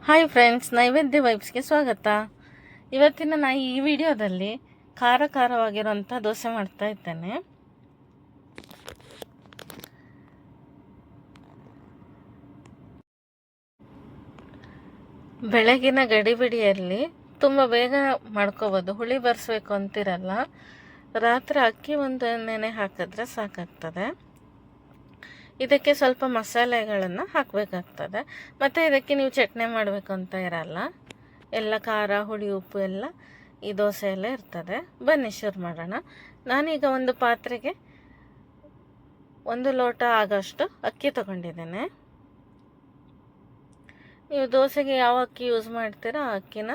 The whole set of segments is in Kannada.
ಹಾಯ್ ಫ್ರೆಂಡ್ಸ್, ನೈವೇದ್ಯ ವೈಬ್ಸ್ಗೆ ಸ್ವಾಗತ. ಇವತ್ತಿನ ಈ ವಿಡಿಯೋದಲ್ಲಿ ಖಾರವಾಗಿರುವಂಥ ದೋಸೆ ಮಾಡ್ತಾ ಇದ್ದೇನೆ. ಬೆಳಗಿನ ಗಡಿಬಿಡಿಯಲ್ಲಿ ತುಂಬ ಬೇಗ ಮಾಡ್ಕೋಬೋದು. ಹುಳಿ ಬರ್ಸ್ಬೇಕು ಅಂತಿರಲ್ಲ, ರಾತ್ರಿ ಅಕ್ಕಿ ಒಂದು ನೆನೆ ಹಾಕಿದ್ರೆ ಸಾಕಾಗ್ತದೆ. ಇದಕ್ಕೆ ಸ್ವಲ್ಪ ಮಸಾಲೆಗಳನ್ನು ಹಾಕಬೇಕಾಗ್ತದೆ. ಮತ್ತು ಇದಕ್ಕೆ ನೀವು ಚಟ್ನಿ ಮಾಡಬೇಕು ಅಂತ ಇರಲ್ಲ. ಎಲ್ಲ ಖಾರ, ಹುಳಿ, ಉಪ್ಪು ಎಲ್ಲ ಈ ದೋಸೆಯಲ್ಲೇ ಇರ್ತದೆ. ಬನ್ನಿ ಶುರು ಮಾಡೋಣ. ನಾನೀಗ ಒಂದು ಪಾತ್ರೆಗೆ 1 ಲೋಟ ಆಗೋಷ್ಟು ಅಕ್ಕಿ ತೊಗೊಂಡಿದ್ದೇನೆ. ನೀವು ದೋಸೆಗೆ ಯಾವ ಅಕ್ಕಿ ಯೂಸ್ ಮಾಡ್ತೀರೋ ಆ ಅಕ್ಕಿನ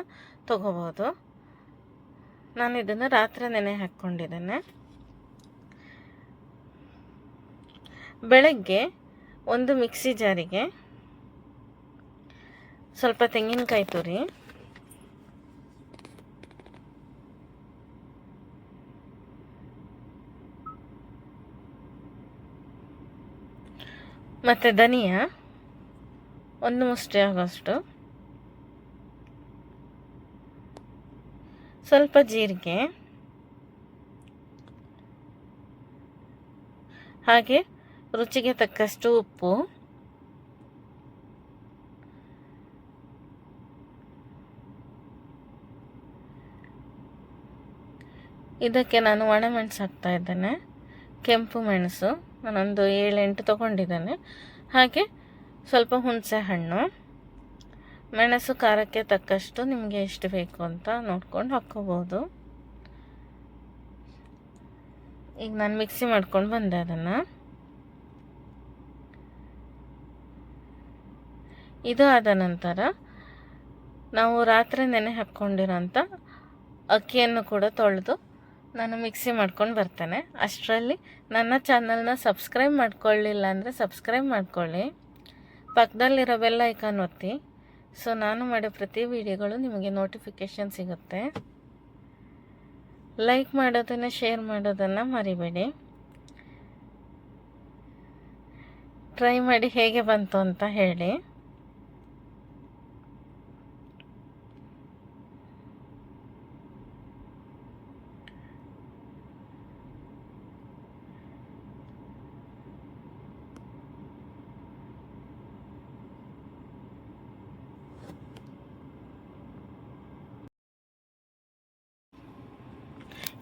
ತೊಗೋಬೋದು. ನಾನು ಇದನ್ನು ರಾತ್ರಿ ನೆನೆ ಹಾಕ್ಕೊಂಡಿದ್ದೇನೆ. ಬೆಳಗ್ಗೆ ಒಂದು ಮಿಕ್ಸಿ ಜಾರಿಗೆ ಸ್ವಲ್ಪ ತೆಂಗಿನಕಾಯಿ ತುರಿ, ಮತ್ತು ಧನಿಯಾ 1 ಮುಷ್ಟಿ ಆಗೋಷ್ಟು, ಸ್ವಲ್ಪ ಜೀರಿಗೆ, ಹಾಗೆ ರುಚಿಗೆ ತಕ್ಕಷ್ಟು ಉಪ್ಪು, ಇದಕ್ಕೆ ನಾನು ಒಣಮೆಣಸು ಹಾಕ್ತಾ ಇದ್ದೇನೆ. ಕೆಂಪು ಮೆಣಸು ನಾನೊಂದು 7-8 ತೊಗೊಂಡಿದ್ದೇನೆ. ಹಾಗೆ ಸ್ವಲ್ಪ ಹುಣಸೆ ಹಣ್ಣು. ಮೆಣಸು ಖಾರಕ್ಕೆ ತಕ್ಕಷ್ಟು ನಿಮಗೆ ಎಷ್ಟು ಬೇಕು ಅಂತ ನೋಡ್ಕೊಂಡು ಹಾಕ್ಕೋಬೋದು. ಈಗ ನಾನು ಮಿಕ್ಸಿ ಮಾಡ್ಕೊಂಡು ಬಂದೆ ಅದನ್ನು. ಇದು ಆದ ನಂತರ ನಾವು ರಾತ್ರಿ ನೆನೆ ಹಾಕ್ಕೊಂಡಿರೋಂಥ ಅಕ್ಕಿಯನ್ನು ಕೂಡ ತೊಳೆದು ನಾನು ಮಿಕ್ಸಿ ಮಾಡ್ಕೊಂಡು ಬರ್ತೇನೆ. ಅಷ್ಟರಲ್ಲಿ ನನ್ನ ಚಾನಲ್ನ ಸಬ್ಸ್ಕ್ರೈಬ್ ಮಾಡ್ಕೊಳ್ಳಿಲ್ಲ ಅಂದರೆ ಸಬ್ಸ್ಕ್ರೈಬ್ ಮಾಡ್ಕೊಳ್ಳಿ. ಪಕ್ಕದಲ್ಲಿರೋ ಬೆಲ್ ಐಕಾನ್ ಒತ್ತಿ. ಸೊ ನಾನು ಮಾಡೋ ಪ್ರತಿ ವಿಡಿಯೋಗಳು ನಿಮಗೆ ನೋಟಿಫಿಕೇಷನ್ ಸಿಗುತ್ತೆ. ಲೈಕ್ ಮಾಡೋದನ್ನು, ಶೇರ್ ಮಾಡೋದನ್ನು ಮರಿಬೇಡಿ. ಟ್ರೈ ಮಾಡಿ ಹೇಗೆ ಬಂತು ಅಂತ ಹೇಳಿ.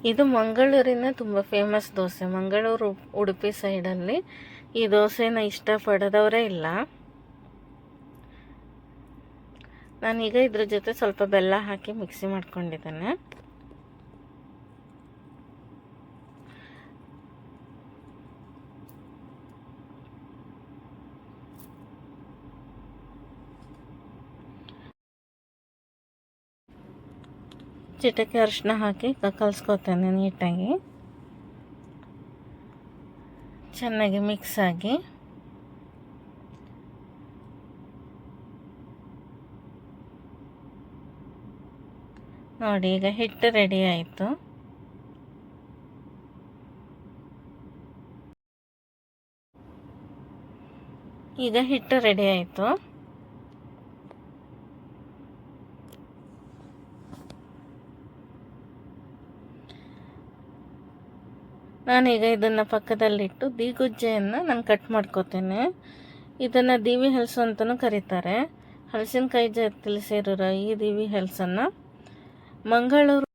ಇದು ಮಂಗಳೂರಿನ ತುಂಬ ಫೇಮಸ್ ದೋಸೆ. ಮಂಗಳೂರು, ಉಡುಪಿ ಸೈಡಲ್ಲಿ ಈ ದೋಸೆನ ಇಷ್ಟಪಡೋದವರೇ ಇಲ್ಲ. ನಾನೀಗ ಇದ್ರ ಜೊತೆ ಸ್ವಲ್ಪ ಬೆಲ್ಲ ಹಾಕಿ ಮಿಕ್ಸಿ ಮಾಡ್ಕೊಂಡಿದ್ದೇನೆ. ಚಿಟಕೆ ಅರಿಶಿನ ಹಾಕಿ ಕಲಸ್ಕೊತೇನೆ ನೀಟಾಗಿ. ಚೆನ್ನಾಗಿ ಮಿಕ್ಸ್ ಆಗಿ ನೋಡಿ, ಈಗ ಹಿಟ್ಟು ರೆಡಿ ಆಯಿತು. ನಾನೀಗ ಇದನ್ನು ಪಕ್ಕದಲ್ಲಿಟ್ಟು ದೀಗುಜ್ಜೆಯನ್ನು ನಾನು ಕಟ್ ಮಾಡ್ಕೋತೇನೆ. ಇದನ್ನು ದೀವಿ ಹೆಲ್ಸು ಅಂತಲೂ ಕರೀತಾರೆ. ಹಲಸಿನಕಾಯಿ ಜೊತೆಲಿ ಸೇರಿರೋ ಈ ದೀವಿ ಹೆಲ್ಸನ್ನು ಮಂಗಳೂರು,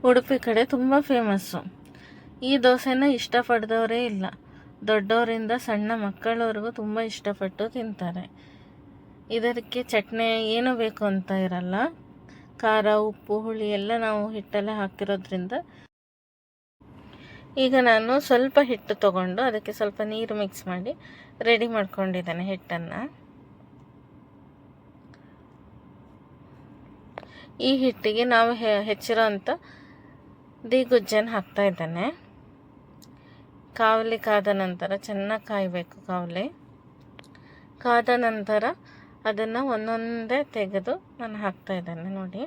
ಉಡುಪಿ ಕಡೆ ತುಂಬ ಫೇಮಸ್ಸು. ಈ ದೋಸೆನ ಇಷ್ಟಪಡದವರೇ ಇಲ್ಲ. ದೊಡ್ಡವರಿಂದ ಸಣ್ಣ ಮಕ್ಕಳವರೆಗೂ ತುಂಬ ಇಷ್ಟಪಟ್ಟು ತಿಂತಾರೆ. ಇದಕ್ಕೆ ಚಟ್ನಿ ಏನೂ ಬೇಕು ಅಂತ ಇರಲ್ಲ. ಖಾರ, ಉಪ್ಪು, ಹುಳಿ ಎಲ್ಲ ನಾವು ಹಿಟ್ಟಲ್ಲೇ ಹಾಕಿರೋದ್ರಿಂದ. ಈಗ ನಾನು ಸ್ವಲ್ಪ ಹಿಟ್ಟು ತೊಗೊಂಡು ಅದಕ್ಕೆ ಸ್ವಲ್ಪ ನೀರು ಮಿಕ್ಸ್ ಮಾಡಿ ರೆಡಿ ಮಾಡ್ಕೊಂಡಿದ್ದೇನೆ ಹಿಟ್ಟನ್ನು. ಈ ಹಿಟ್ಟಿಗೆ ನಾವು ಹೆಚ್ಚಿರೋ ಅಂಥ ದೀಗುಜ್ಜನ್ನು ಹಾಕ್ತಾ ಇದ್ದೇನೆ. ಕಾವಲಿ ಕಾದ ನಂತರ ಚೆನ್ನಾಗಿ ಕಾಯಬೇಕು. ಕಾವಲಿ ಕಾದ ನಂತರ ಅದನ್ನು ಒಂದೊಂದೇ ತೆಗೆದು ನಾನು ಹಾಕ್ತಾ ಇದ್ದೇನೆ. ನೋಡಿ,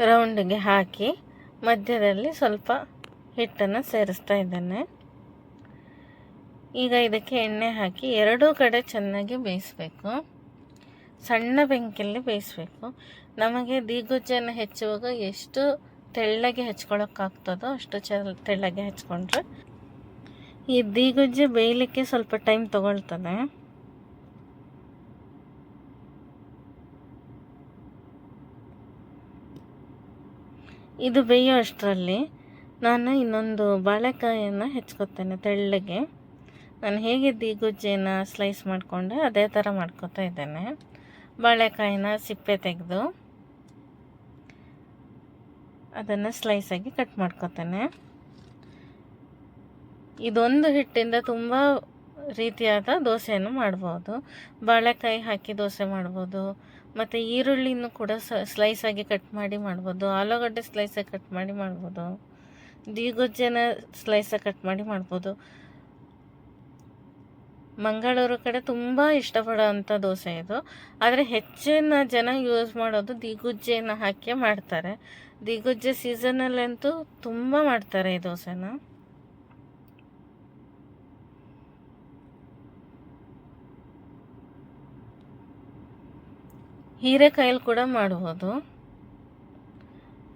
ರೌಂಡಿಗೆ ಹಾಕಿ ಮಧ್ಯದಲ್ಲಿ ಸ್ವಲ್ಪ ಹಿಟ್ಟನ್ನು ಸೇರಿಸ್ತಾ ಇದ್ದೇನೆ. ಈಗ ಇದಕ್ಕೆ ಎಣ್ಣೆ ಹಾಕಿ ಎರಡೂ ಕಡೆ ಚೆನ್ನಾಗಿ ಬೇಯಿಸಬೇಕು. ಸಣ್ಣ ಬೆಂಕಿಯಲ್ಲಿ ಬೇಯಿಸಬೇಕು. ನಮಗೆ ದೀಗುಜ್ಜೆಯನ್ನು ಹೆಚ್ಚುವಾಗ ಎಷ್ಟು ತೆಳ್ಳಗೆ ಹೆಚ್ಕೊಳ್ಳೋಕ್ಕಾಗ್ತದೋ ಅಷ್ಟು ತೆಳ್ಳಗೆ ಹೆಚ್ಕೊಂಡ್ರೆ ಈ ದೀಗುಜ್ಜೆ ಬೇಯಲಿಕ್ಕೆ ಸ್ವಲ್ಪ ಟೈಮ್ ತಗೊಳ್ತದೆ. ಇದು ಬೇಯೋ ಅಷ್ಟರಲ್ಲಿ ನಾನು ಇನ್ನೊಂದು ಬಾಳೆಕಾಯನ್ನು ಹೆಚ್ಕೊತೇನೆ ತೆಳ್ಳಗೆ. ನಾನು ಹೇಗೆ ದೀಗುಜ್ಜೆನ ಸ್ಲೈಸ್ ಮಾಡಿಕೊಂಡೆ ಅದೇ ಥರ ಮಾಡ್ಕೊತಾ ಇದ್ದೇನೆ. ಬಾಳೆಕಾಯಿನ ಸಿಪ್ಪೆ ತೆಗೆದು ಅದನ್ನು ಸ್ಲೈಸಾಗಿ ಕಟ್ ಮಾಡ್ಕೊತೇನೆ. ಇದೊಂದು ಹಿಟ್ಟಿಂದ ತುಂಬ ರೀತಿಯಾದ ದೋಸೆಯನ್ನು ಮಾಡ್ಬೋದು. ಬಾಳೆಕಾಯಿ ಹಾಕಿ ದೋಸೆ ಮಾಡ್ಬೋದು, ಮತ್ತು ಈರುಳ್ಳಿನೂ ಕೂಡ ಸ್ಲೈಸಾಗಿ ಕಟ್ ಮಾಡಿ ಮಾಡ್ಬೋದು, ಆಲೂಗಡ್ಡೆ ಸ್ಲೈಸಾಗಿ ಕಟ್ ಮಾಡಿ ಮಾಡ್ಬೋದು, ದೀಗುಜ್ಜೆನ ಸ್ಲೈಸಾಗಿ ಕಟ್ ಮಾಡಿ ಮಾಡ್ಬೋದು. ಮಂಗಳೂರು ಕಡೆ ತುಂಬ ಇಷ್ಟಪಡೋವಂಥ ದೋಸೆ ಇದು. ಆದರೆ ಹೆಚ್ಚಿನ ಜನ ಯೂಸ್ ಮಾಡೋದು ದೀಗುಜ್ಜೆನ ಹಾಕಿ ಮಾಡ್ತಾರೆ. ದೀಗುಜ್ಜೆ ಸೀಸನಲ್ಲಂತೂ ತುಂಬ ಮಾಡ್ತಾರೆ ಈ ದೋಸೆನ. ಹೀರೆಕಾಯಲ್ಲಿ ಕೂಡ ಮಾಡ್ಬೋದು,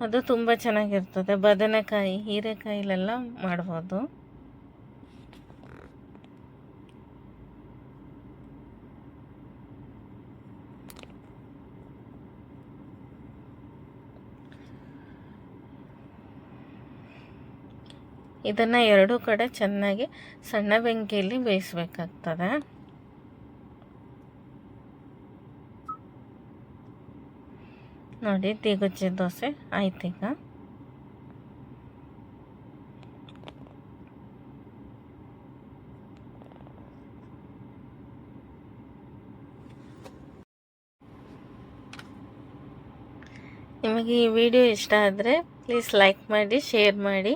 ಅದು ತುಂಬ ಚೆನ್ನಾಗಿರ್ತದೆ. ಬದನೆಕಾಯಿ, ಹೀರೆಕಾಯಿಲೆಲ್ಲ ಮಾಡ್ಬೋದು. ಇದನ್ನು ಎರಡೂ ಕಡೆ ಚೆನ್ನಾಗಿ ಸಣ್ಣ ಬೆಂಕಿಯಲ್ಲಿ ಬೇಯಿಸಬೇಕಾಗ್ತದೆ. ನೋಡಿ, ದೀಗುಜ್ಜೆ ದೋಸೆ ಆಯ್ತೀಗ. ನಿಮಗೆ ಈ ವಿಡಿಯೋ ಇಷ್ಟ ಆದರೆ ಪ್ಲೀಸ್ ಲೈಕ್ ಮಾಡಿ, ಶೇರ್ ಮಾಡಿ,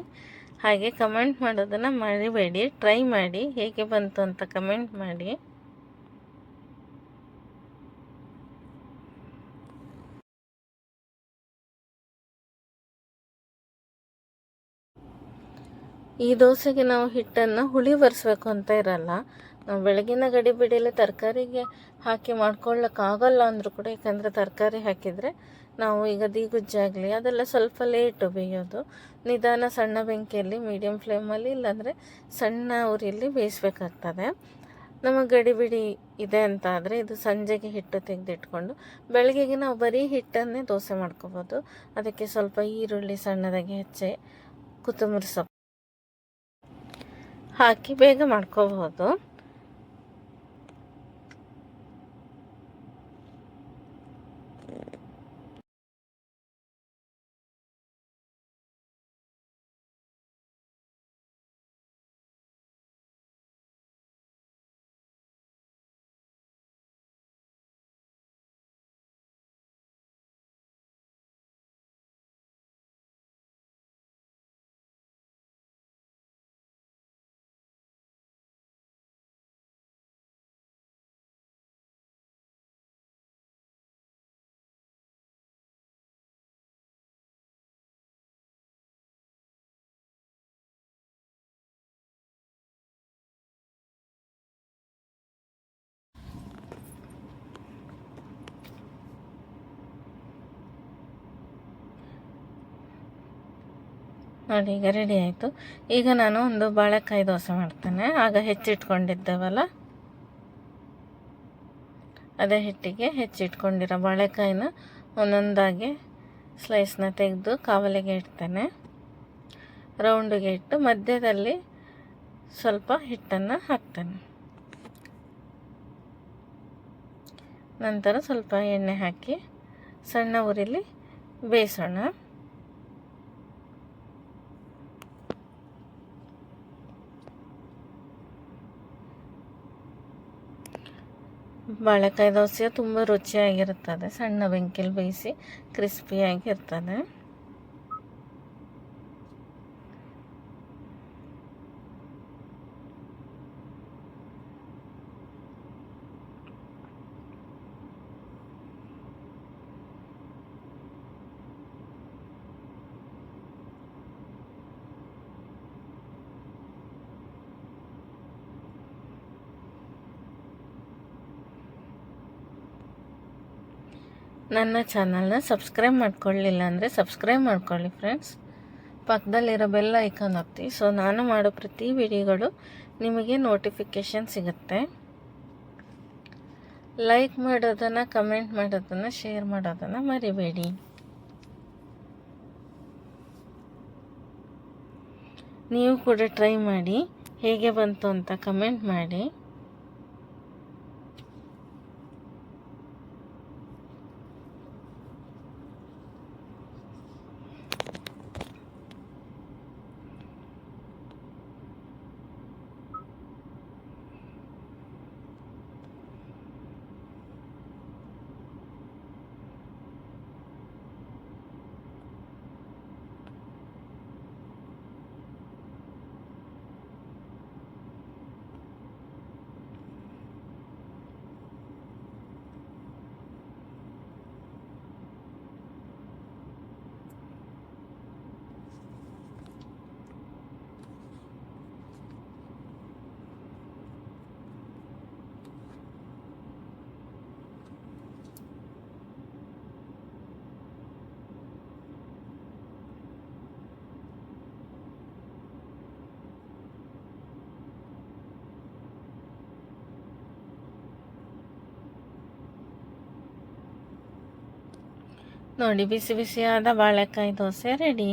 ಹಾಗೆ ಕಮೆಂಟ್ ಮಾಡೋದನ್ನು ಮರಿಬೇಡಿ. ಟ್ರೈ ಮಾಡಿ, ಹೇಗೆ ಬಂತು ಅಂತ ಕಮೆಂಟ್ ಮಾಡಿ. ಈ ದೋಸೆಗೆ ನಾವು ಹಿಟ್ಟನ್ನು ಹುಳಿ ಬರೆಸ್ಬೇಕು ಅಂತ ಇರಲ್ಲ. ನಾವು ಬೆಳಗಿನ ಗಡಿಬಿಡಿಯಲ್ಲಿ ತರಕಾರಿಗೆ ಹಾಕಿ ಮಾಡ್ಕೊಳ್ಳೋಕ್ಕಾಗಲ್ಲ ಅಂದರೂ ಕೂಡ, ಯಾಕಂದರೆ ತರಕಾರಿ ಹಾಕಿದರೆ ನಾವು ಈಗ ದೀಗುಜ್ಜಾಗಲಿ ಅದೆಲ್ಲ ಸ್ವಲ್ಪ ಲೇಟು ಬೇಯೋದು. ನಿಧಾನ ಸಣ್ಣ ಬೆಂಕಿಯಲ್ಲಿ ಮೀಡಿಯಮ್ ಫ್ಲೇಮಲ್ಲಿ, ಇಲ್ಲಾಂದರೆ ಸಣ್ಣ ಉರಿಯಲ್ಲಿ ಬೇಯಿಸ್ಬೇಕಾಗ್ತದೆ. ನಮಗೆ ಗಡಿಬಿಡಿ ಇದೆ ಅಂತ ಆದರೆ ಇದು ಸಂಜೆಗೆ ಹಿಟ್ಟು ತೆಗೆದಿಟ್ಕೊಂಡು ಬೆಳಗ್ಗೆಗೆ ನಾವು ಬರೀ ಹಿಟ್ಟನ್ನೇ ದೋಸೆ ಮಾಡ್ಕೋಬೋದು. ಅದಕ್ಕೆ ಸ್ವಲ್ಪ ಈರುಳ್ಳಿ ಸಣ್ಣದಾಗಿ ಹೆಚ್ಚಿ, ಕೊತ್ತಂಬರಿ ಸೊಪ್ಪು ಹಾಕಿ ಬೇಗ ಮಾಡ್ಕೋಬಹುದು. ನೋಡಿ, ಈಗ ರೆಡಿ ಆಯಿತು. ಈಗ ನಾನು ಒಂದು ಬಾಳೆಕಾಯಿ ದೋಸೆ ಮಾಡ್ತೇನೆ. ಆಗ ಹೆಚ್ಚಿಟ್ಕೊಂಡಿದ್ದೇವಲ್ಲ, ಅದೇ ಹಿಟ್ಟಿಗೆ ಹೆಚ್ಚಿಟ್ಕೊಂಡಿರೋ ಬಾಳೆಕಾಯಿನ ಒಂದೊಂದಾಗಿ ಸ್ಲೈಸ್ನ ತೆಗೆದು ಕಾವಲಿಗೆ ಇಡ್ತೇನೆ. ರೌಂಡಿಗೆ ಇಟ್ಟು ಮಧ್ಯದಲ್ಲಿ ಸ್ವಲ್ಪ ಹಿಟ್ಟನ್ನು ಹಾಕ್ತೇನೆ. ನಂತರ ಸ್ವಲ್ಪ ಎಣ್ಣೆ ಹಾಕಿ ಸಣ್ಣ ಉರಿಲಿ ಬೇಯಿಸೋಣ. ಬಾಳೆಕಾಯಿ ದೋಸೆ ತುಂಬ ರುಚಿಯಾಗಿರುತ್ತದೆ. ಸಣ್ಣ ಬೆಂಕಿಯಲ್ಲಿ ಬೇಯಿಸಿ ಕ್ರಿಸ್ಪಿಯಾಗಿರ್ತದೆ. ನನ್ನ ಚಾನಲ್ನ ಸಬ್ಸ್ಕ್ರೈಬ್ ಮಾಡ್ಕೊಳ್ಳಿಲ್ಲ ಅಂದರೆ ಸಬ್ಸ್ಕ್ರೈಬ್ ಮಾಡ್ಕೊಳ್ಳಿ ಫ್ರೆಂಡ್ಸ್. ಪಕ್ಕದಲ್ಲಿರೋ ಬೆಲ್ ಐಕಾನ್ ಒತ್ತಿ. ಸೊ ನಾನು ಮಾಡೋ ಪ್ರತಿ ವಿಡಿಯೋಗಳು ನಿಮಗೆ ನೋಟಿಫಿಕೇಷನ್ ಸಿಗುತ್ತೆ. ಲೈಕ್ ಮಾಡೋದನ್ನು, ಕಮೆಂಟ್ ಮಾಡೋದನ್ನು, ಶೇರ್ ಮಾಡೋದನ್ನು ಮರಿಬೇಡಿ. ನೀವು ಕೂಡ ಟ್ರೈ ಮಾಡಿ, ಹೇಗೆ ಬಂತು ಅಂತ ಕಮೆಂಟ್ ಮಾಡಿ. ನೋಡಿ, ಬಿಸಿ ಬಿಸಿಯಾದ ಬಾಳೆಕಾಯಿ ದೋಸೆ ರೆಡಿ.